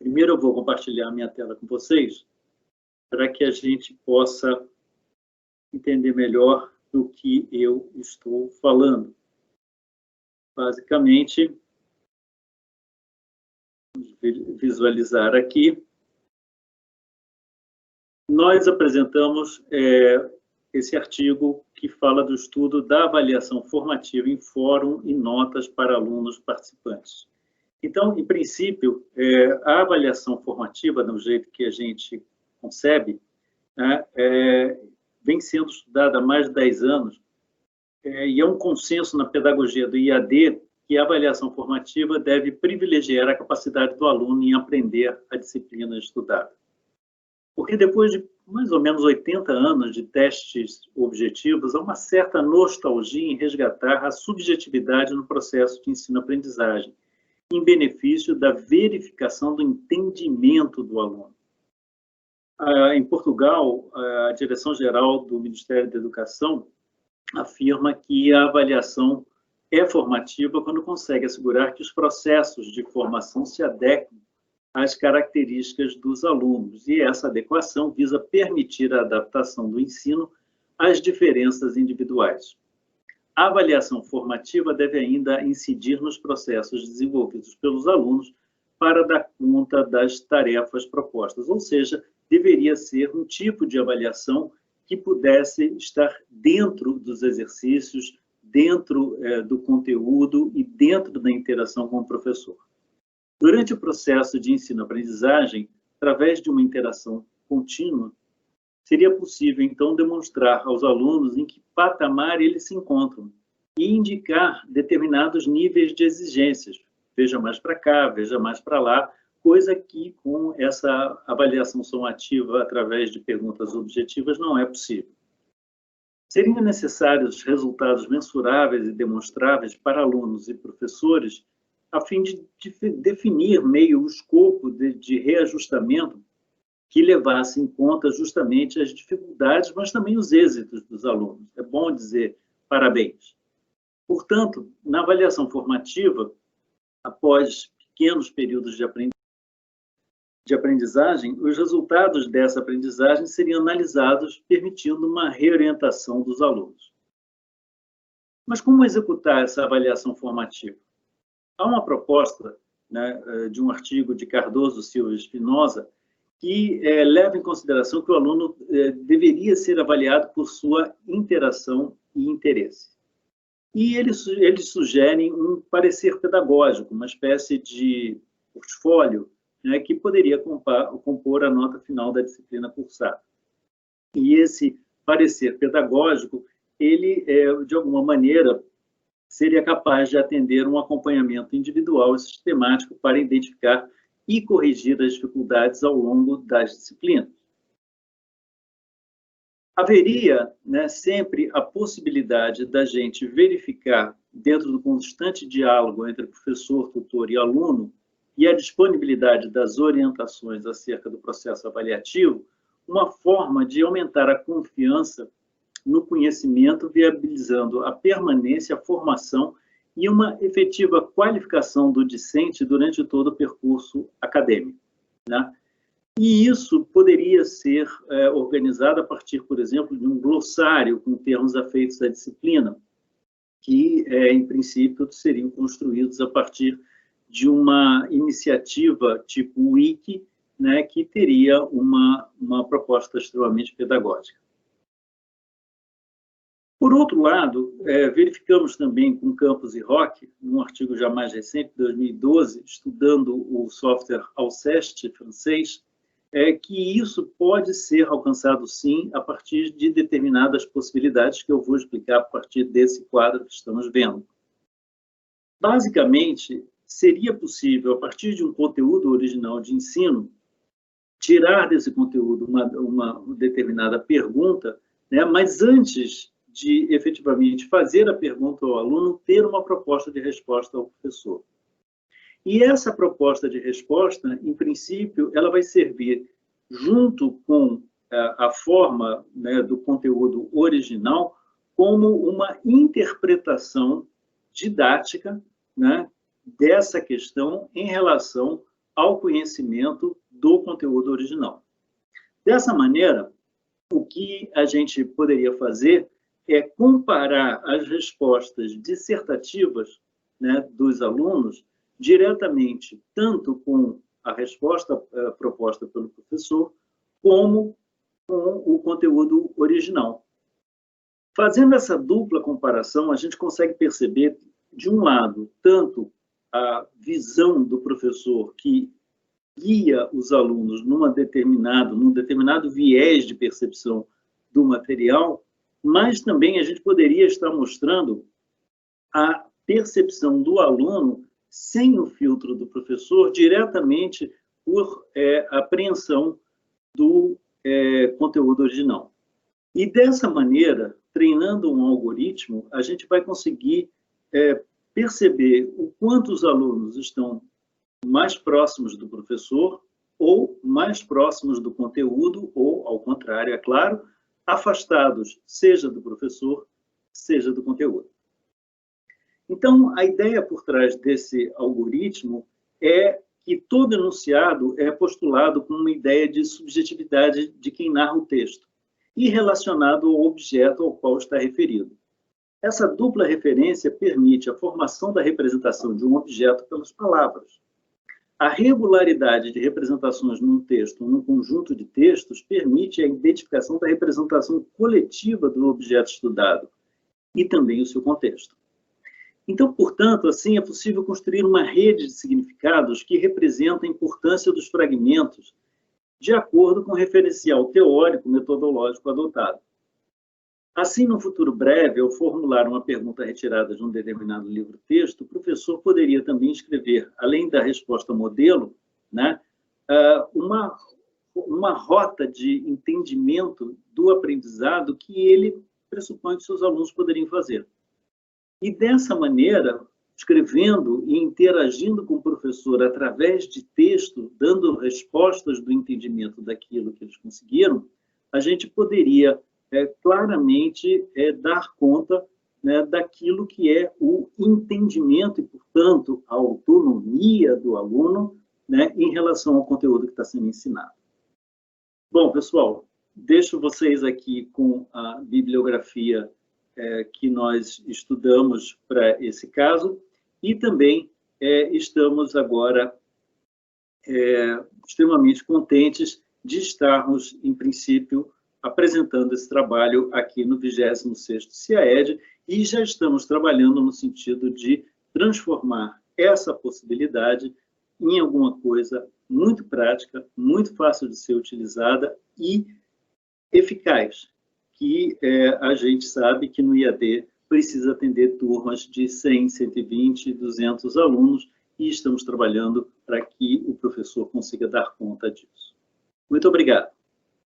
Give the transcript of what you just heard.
Primeiro eu vou compartilhar a minha tela com vocês, para que a gente possa entender melhor do que eu estou falando. Basicamente, vamos visualizar aqui. Nós apresentamos esse artigo que fala do estudo da avaliação formativa em fórum e notas para alunos participantes. Então, em princípio, a avaliação formativa, do jeito que a gente concebe, né, vem sendo estudada há mais de 10 anos, e é um consenso na pedagogia do IAD que a avaliação formativa deve privilegiar a capacidade do aluno em aprender a disciplina estudada. Porque depois de mais ou menos 80 anos de testes objetivos, há uma certa nostalgia em resgatar a subjetividade no processo de ensino-aprendizagem, em benefício da verificação do entendimento do aluno. Em Portugal, a Direção-Geral do Ministério da Educação afirma que a avaliação é formativa quando consegue assegurar que os processos de formação se adequem às características dos alunos, e essa adequação visa permitir a adaptação do ensino às diferenças individuais. A avaliação formativa deve ainda incidir nos processos desenvolvidos pelos alunos para dar conta das tarefas propostas, ou seja, deveria ser um tipo de avaliação que pudesse estar dentro dos exercícios, dentro do conteúdo e dentro da interação com o professor. Durante o processo de ensino-aprendizagem, através de uma interação contínua, seria possível, então, demonstrar aos alunos em que patamar eles se encontram e indicar determinados níveis de exigências. Veja mais para cá, veja mais para lá, coisa que, com essa avaliação somativa através de perguntas objetivas, não é possível. Seriam necessários resultados mensuráveis e demonstráveis para alunos e professores a fim de definir meio o escopo de reajustamento que levasse em conta justamente as dificuldades, mas também os êxitos dos alunos. É bom dizer parabéns. Portanto, na avaliação formativa, após pequenos períodos de aprendizagem, os resultados dessa aprendizagem seriam analisados, permitindo uma reorientação dos alunos. Mas como executar essa avaliação formativa? Há uma proposta, né, de um artigo de Cardoso Silva Espinosa que leva em consideração que o aluno deveria ser avaliado por sua interação e interesse. E eles sugerem um parecer pedagógico, uma espécie de portfólio, né, que poderia compor a nota final da disciplina cursada. E esse parecer pedagógico, ele, de alguma maneira, seria capaz de atender um acompanhamento individual e sistemático para identificar e corrigir as dificuldades ao longo das disciplinas. Haveria, né, sempre a possibilidade da gente verificar, dentro do constante diálogo entre professor, tutor e aluno, e a disponibilidade das orientações acerca do processo avaliativo, uma forma de aumentar a confiança no conhecimento, viabilizando a permanência, a formação e uma efetiva qualificação do discente durante todo o percurso acadêmico, né? E isso poderia ser organizado a partir, por exemplo, de um glossário com termos afeitos à disciplina, que, em princípio, seriam construídos a partir de uma iniciativa tipo Wiki, né, que teria uma proposta extremamente pedagógica. Por outro lado, verificamos também com Campos e Roque, num artigo já mais recente, 2012, estudando o software Alceste francês, que isso pode ser alcançado, sim, a partir de determinadas possibilidades que eu vou explicar a partir desse quadro que estamos vendo. Basicamente, seria possível, a partir de um conteúdo original de ensino, tirar desse conteúdo uma determinada pergunta, né, mas antes de efetivamente fazer a pergunta ao aluno, ter uma proposta de resposta ao professor. E essa proposta de resposta, em princípio, ela vai servir, junto com a forma, né, do conteúdo original, como uma interpretação didática, né, dessa questão em relação ao conhecimento do conteúdo original. Dessa maneira, o que a gente poderia fazer é comparar as respostas dissertativas, né, dos alunos diretamente, tanto com a resposta proposta pelo professor, como com o conteúdo original. Fazendo essa dupla comparação, a gente consegue perceber, de um lado, tanto a visão do professor que guia os alunos num determinado viés de percepção do material, mas também a gente poderia estar mostrando a percepção do aluno sem o filtro do professor, diretamente por apreensão do conteúdo original. E dessa maneira, treinando um algoritmo, a gente vai conseguir perceber o quanto os alunos estão mais próximos do professor ou mais próximos do conteúdo, ou, ao contrário, é claro, afastados, seja do professor, seja do conteúdo. Então, a ideia por trás desse algoritmo é que todo enunciado é postulado com uma ideia de subjetividade de quem narra o texto e relacionado ao objeto ao qual está referido. Essa dupla referência permite a formação da representação de um objeto pelas palavras. A regularidade de representações num texto, num conjunto de textos, permite a identificação da representação coletiva do objeto estudado e também o seu contexto. Então, portanto, assim é possível construir uma rede de significados que representa a importância dos fragmentos de acordo com o referencial teórico metodológico adotado. Assim, no futuro breve, ao formular uma pergunta retirada de um determinado livro-texto, o professor poderia também escrever, além da resposta modelo, né, uma rota de entendimento do aprendizado que ele pressupõe que seus alunos poderiam fazer. E dessa maneira, escrevendo e interagindo com o professor através de texto, dando respostas do entendimento daquilo que eles conseguiram, a gente poderia claramente dar conta, né, daquilo que é o entendimento e, portanto, a autonomia do aluno, né, em relação ao conteúdo que está sendo ensinado. Bom, pessoal, deixo vocês aqui com a bibliografia que nós estudamos para esse caso e também estamos agora extremamente contentes de estarmos, em princípio, apresentando esse trabalho aqui no 26º CIAED e já estamos trabalhando no sentido de transformar essa possibilidade em alguma coisa muito prática, muito fácil de ser utilizada e eficaz, que a gente sabe que no IAD precisa atender turmas de 100, 120, 200 alunos e estamos trabalhando para que o professor consiga dar conta disso. Muito obrigado.